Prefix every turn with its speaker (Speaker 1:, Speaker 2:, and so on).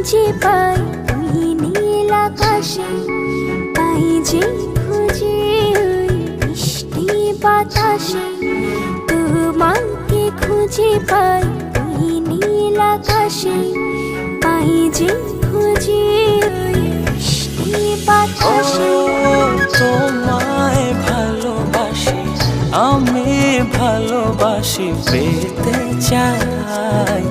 Speaker 1: খুঁজে পাই ওই নীল আকাশে, পাই যে খুঁজে ওই মিষ্টি বাতাসে। তোমাকে খুঁজে পাই ওই নীল আকাশে, পাই যে খুঁজে ওই মিষ্টি বাতাসে।
Speaker 2: তোমায় ভালোবাসি, আমি ভালোবাসি পেতে চাই।